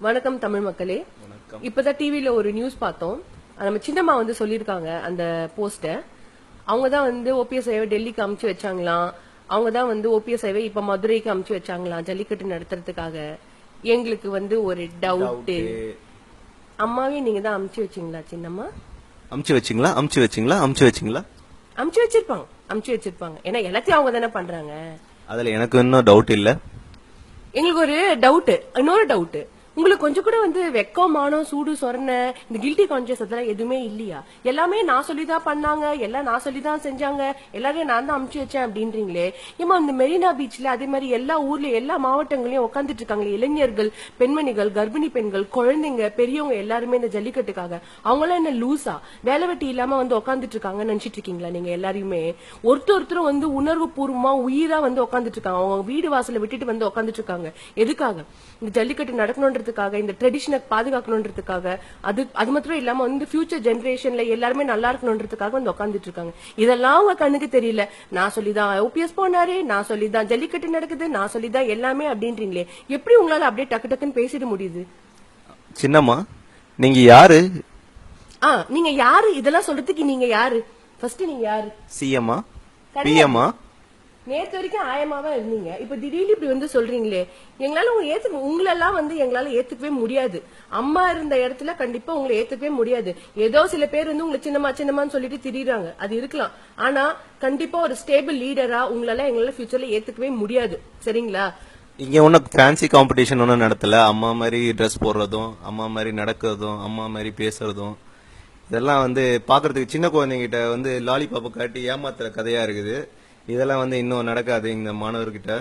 வணக்கம் தமிழ் மக்களே. இப்பதான் டிவில ஒரு நியூஸ் பார்த்தோம். நம்ம சின்னம்மா வந்து சொல்லிருக்காங்க அந்த போஸ்ட. அவங்க தான் வந்து ஓபிஎஸ் ஐவை டெல்லிக்கு அமுச்சு வச்சாங்களாம். அவங்க தான் வந்து ஓபிஎஸ் ஐவை இப்ப மதுரைக்கு அமுச்சு வச்சாங்களாம் ஜல்லிக்கட்டு நடத்துறதுக்காக. எங்களுக்கு வந்து ஒரு டவுட். அம்மாவே நீங்க தான் அமுச்சு வச்சீங்களா சின்னம்மா? அமுச்சு வச்சிருப்பாங்க. ஏன்னா எல்லாத்தையும் அவங்க தானே பண்றாங்க. அதுல எனக்கு இன்னும் டவுட் இல்ல. எங்களுக்கு ஒரு டவுட், இன்னொரு டவுட். உங்களுக்கு கொஞ்சம் கூட வந்து வெக்கம், மானம், சூடு, சொரண, இந்த கில்ட்டி கான்சியஸ் அதெல்லாம் எதுவுமே இல்லையா? எல்லாமே நான் சொல்லிதான் பண்ணாங்க, எல்லாம் நான் சொல்லிதான் செஞ்சாங்க, எல்லாரையும் நான் தான் அமுச்சு வச்சேன் அப்படின்றீங்களே. ஏமா இந்த மெரினா பீச்ல அதே மாதிரி எல்லா ஊர்ல எல்லா மாவட்டங்களையும் உட்காந்துட்டு இருக்காங்களே இளைஞர்கள், பெண்மணிகள், கர்ப்பிணி பெண்கள், குழந்தைங்க, பெரியவங்க எல்லாருமே இந்த ஜல்லிக்கட்டுக்காக. அவங்களாம் என்ன லூசா வேலை வெட்டி இல்லாம வந்து உட்காந்துட்டு இருக்காங்கன்னு நினைச்சிட்டு இருக்கீங்களா? நீங்க எல்லாரையுமே ஒருத்தரும் வந்து உணர்வு பூர்வமா உயிரா வந்து உட்காந்துட்டு இருக்காங்க. அவங்க வீடு வாசல விட்டுட்டு வந்து உட்காந்துட்டு இருக்காங்க. எதுக்காக? இந்த ஜல்லிக்கட்டு நடக்கணும்ன்ற இந்த ட்ரெடிஷனை பாதுகாக்கணும்ன்றதுக்காக. அது மாத்திரம் இல்லாம வந்து ஃபியூச்சர் ஜெனரேஷன்ல எல்லாருமே நல்லா இருக்கணும்ன்றதுக்காக வந்து உட்காந்துட்டு இருக்காங்க. இதெல்லாம் உங்க கண்ணுக்கு தெரியல. நான் சொல்லிதான் ஓபிஎஸ் போனாரு, நான் சொல்லிதான் ஜல்லிக்கட்டு நடக்குது, நான் சொல்லிதான் எல்லாமே அப்படின்றீங்களே. எப்படி உங்களால அப்படியே டக்கு டக்குன்னு பேசிட முடியுது? சின்னம்மா நீங்க யாரு? நீங்க யாரு? இதெல்லாம் சொல்றதுக்கு நீங்க யாரு? ஃபர்ஸ்ட் நீங்க யாரு? சிஎம்மா? பிஎம்மா? நேத்து வரைக்கும் ஆயமாவா இருந்தீங்க. இப்ப திடீர்னு இப்படி வந்து சொல்றீங்களே. எங்களால உங்களெல்லாம் வந்து எங்களால ஏத்துக்கவே முடியாது. அம்மா இருந்த இடத்துல கண்டிப்பா உங்களை ஏத்துக்கவே முடியாது. ஏதோ சில பேர் வந்து உங்களை சின்னமான்னு சொல்லிட்டு திரியுறாங்க. அது இருக்கலாம். ஆனா கண்டிப்பா ஒரு ஸ்டேபிள் லீடரா உங்களால எங்களால ஃபியூச்சர்ல ஏத்துக்கவே முடியாது. சரிங்களா? இங்க ஒன்னும் ஃபேன்சி காம்படிஷன் ஒன்னும் நடத்தல. அம்மா மாதிரி ட்ரெஸ் போடுறதும், அம்மா மாதிரி நடக்கிறதும், அம்மா மாதிரி பேசுறதும், இதெல்லாம் வந்து பாக்குறதுக்கு சின்ன குழந்தைங்கிட்ட வந்து லாலிபாப்பை காட்டி ஏமாத்துற கதையா இருக்குது. இதெல்லாம் வந்து இன்னும் நடக்காது இந்த மாணவர்கிட்ட.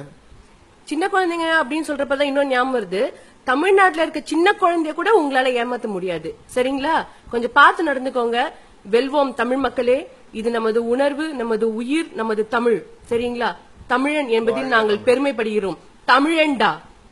சின்ன குழந்தைங்க அப்படின்னு சொல்றப்பதான் இன்னும் ஞாபகம் வருது. தமிழ்நாட்டுல இருக்க சின்ன குழந்தைய கூட உங்களால ஏமாத்த முடியாது. சரிங்களா? கொஞ்சம் பார்த்து நடந்துக்கோங்க. வெல்வோம் தமிழ் மக்களே. இது நமது உணர்வு, நமது உயிர், நமது தமிழ். சரிங்களா? தமிழன் என்பதில் நாங்கள் பெருமைப்படுகிறோம். தமிழன்டா.